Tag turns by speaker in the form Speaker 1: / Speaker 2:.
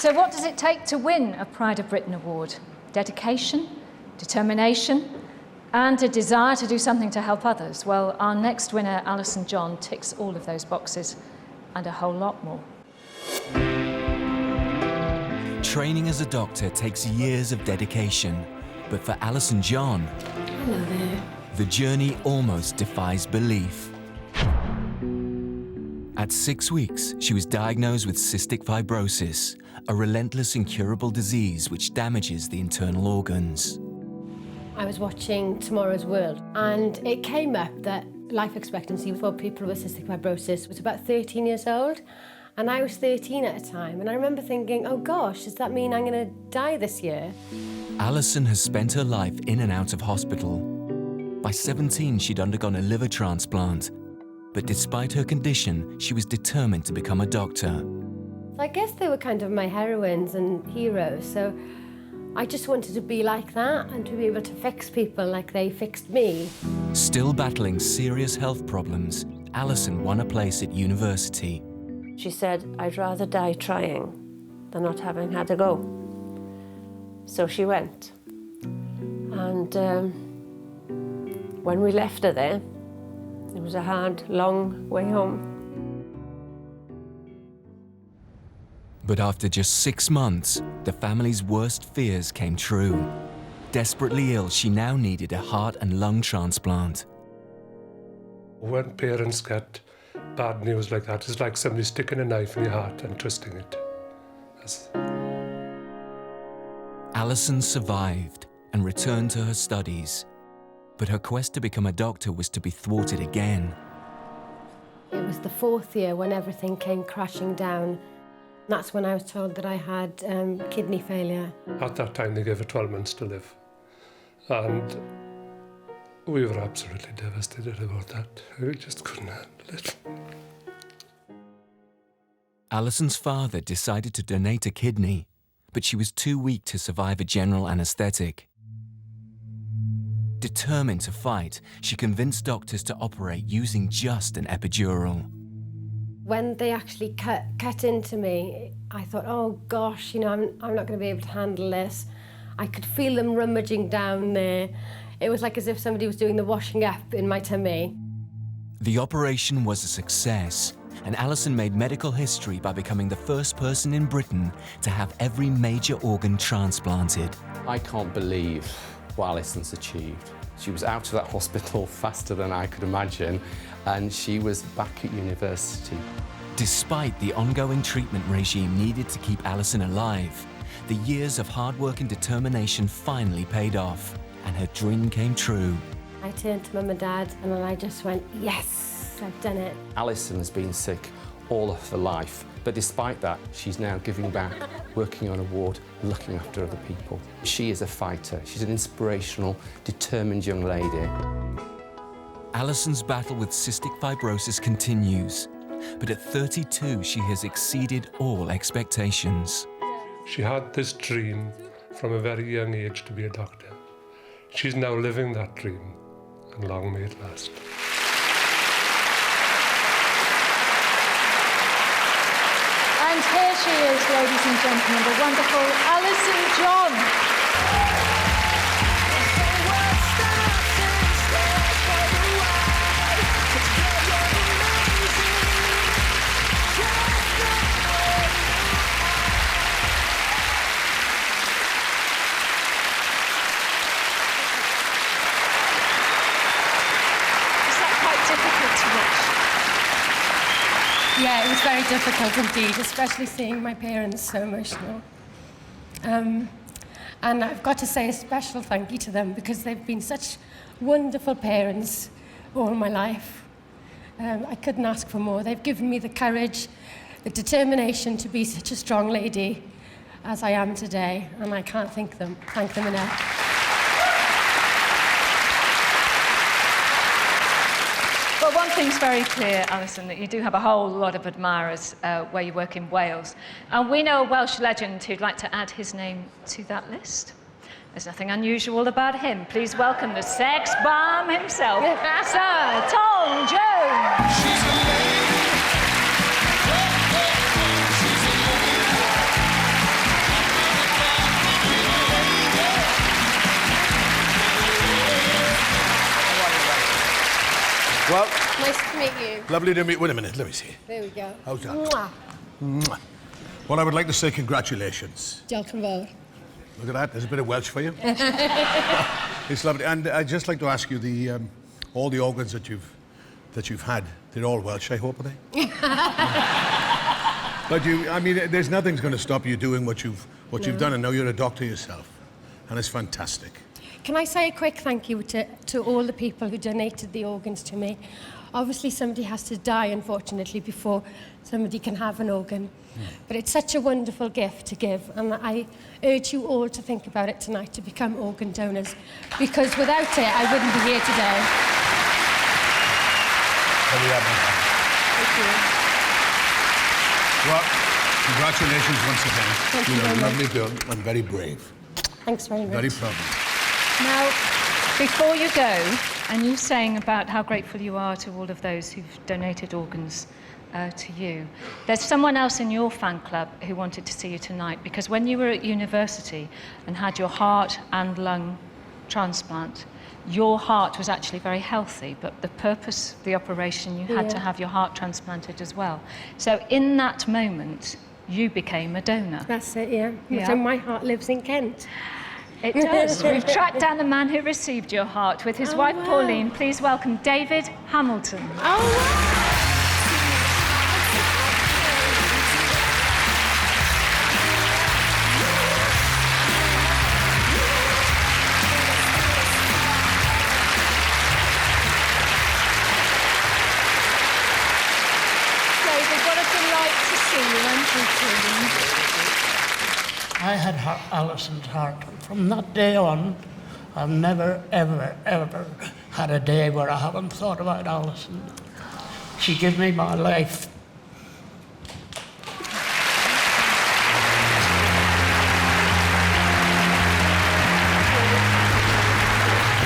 Speaker 1: So what does it take to win a Pride of Britain award? Dedication, determination, and a desire to do something to help others. Well, our next winner, Allison John, ticks all of those boxes and a whole lot more.
Speaker 2: Training as a doctor takes years of dedication, but for Allison John,
Speaker 3: hello there,
Speaker 2: the journey almost defies belief. At 6 weeks, she was diagnosed with cystic fibrosis, a relentless, incurable disease which damages the internal organs.
Speaker 3: I was watching Tomorrow's World, and it came up that life expectancy for people with cystic fibrosis was about 13 years old, and I was 13 at a time, and I remember thinking, oh gosh, does that mean I'm going to die this year?
Speaker 2: Allison has spent her life in and out of hospital. By 17, she'd undergone a liver transplant, but despite her condition, she was determined to become a doctor.
Speaker 3: I guess they were kind of my heroines and heroes, so I just wanted to be like that and to be able to fix people like they fixed me.
Speaker 2: Still battling serious health problems, Allison won a place at university.
Speaker 4: She said, I'd rather die trying than not having had a go. So she went. And when we left her there, it was a hard, long way home.
Speaker 2: But after just 6 months, the family's worst fears came true. Desperately ill, she now needed a heart and lung transplant.
Speaker 5: When parents get bad news like that, it's like somebody sticking a knife in your heart and twisting it.
Speaker 2: Allison survived and returned to her studies, but her quest to become a doctor was to be thwarted again.
Speaker 3: It was the 4th year when everything came crashing down. That's when I was told that I had kidney failure.
Speaker 5: At that time, they gave her 12 months to live. And we were absolutely devastated about that. We just couldn't handle it.
Speaker 2: Allison's father decided to donate a kidney, but she was too weak to survive a general anesthetic. Determined to fight, she convinced doctors to operate using just an epidural.
Speaker 3: When they actually cut into me, I thought, oh gosh, you know, I'm not going to be able to handle this. I could feel them rummaging down there. It was like as if somebody was doing the washing up in my tummy.
Speaker 2: The operation was a success, and Allison made medical history by becoming the first person in Britain to have every major organ transplanted.
Speaker 6: I can't believe what Allison's achieved. She was out of that hospital faster than I could imagine, and she was back at university.
Speaker 2: Despite the ongoing treatment regime needed to keep Allison alive, the years of hard work and determination finally paid off, and her dream came true.
Speaker 3: I turned to Mum and Dad, and then I just went, yes, I've done it.
Speaker 6: Allison has been sick all of her life, but despite that, she's now giving back, working on a ward, looking after other people. She is a fighter. She's an inspirational, determined young lady.
Speaker 2: Allison's battle with cystic fibrosis continues, but at 32, she has exceeded all expectations.
Speaker 5: She had this dream from a very young age to be a doctor. She's now living that dream, and long may it last.
Speaker 1: And here she is, ladies and gentlemen, the wonderful Allison John.
Speaker 3: Yeah, it was very difficult indeed, especially seeing my parents so emotional. And I've got to say a special thank you to them because they've been such wonderful parents all my life. I couldn't ask for more. They've given me the courage, the determination to be such a strong lady as I am today, and I can't thank them enough.
Speaker 1: Well, one thing's very clear, Alison, that you do have a whole lot of admirers where you work in Wales. And we know a Welsh legend who'd like to add his name to that list. There's nothing unusual about him. Please welcome the sex bomb himself, Sir Tom Jones.
Speaker 7: Well,
Speaker 3: Nice to meet you.
Speaker 7: lovely to meet. Wait a minute, let me see.
Speaker 3: There we go.
Speaker 7: How's that?
Speaker 3: Mwah.
Speaker 7: Mwah. Well, I would like to say congratulations.
Speaker 3: Diolch yn fawr.
Speaker 7: Look at that, there's a bit of Welsh for you. It's lovely. And I'd just like to ask you, all the organs that you've had, they're all Welsh, I hope, are they? But I mean, there's nothing's going to stop you doing what you've done, and now you're a doctor yourself, and it's fantastic.
Speaker 3: Can I say a quick thank you to all the people who donated the organs to me? Obviously, somebody has to die, unfortunately, before somebody can have an organ. But it's such a wonderful gift to give, and I urge you all to think about it tonight to become organ donors, because without it, I wouldn't be here today.
Speaker 7: Thank you. Well, congratulations once again.
Speaker 3: Thank you very
Speaker 7: You're a
Speaker 3: much.
Speaker 7: lovely girl and very brave.
Speaker 3: Thanks very much.
Speaker 7: Very proud of
Speaker 1: Now, before you go, and you saying about how grateful you are to all of those who've donated organs to you, there's someone else in your fan club who wanted to see you tonight, because when you were at university and had your heart and lung transplant, your heart was actually very healthy, but the purpose of the operation, you had to have your heart transplanted as well. So in that moment, you became a donor.
Speaker 3: That's it, yeah.
Speaker 1: Yeah.
Speaker 3: So my heart lives in Kent.
Speaker 1: It does. We've tracked down the man who received your heart with his wife,
Speaker 3: wow.
Speaker 1: Pauline. Please welcome David Hamilton.
Speaker 3: Oh, wow.
Speaker 1: David, what a delight to see you, and you.
Speaker 8: I had Allison's heart. From that day on, I've never, ever, ever had a day where I haven't thought about Allison. She gave me my life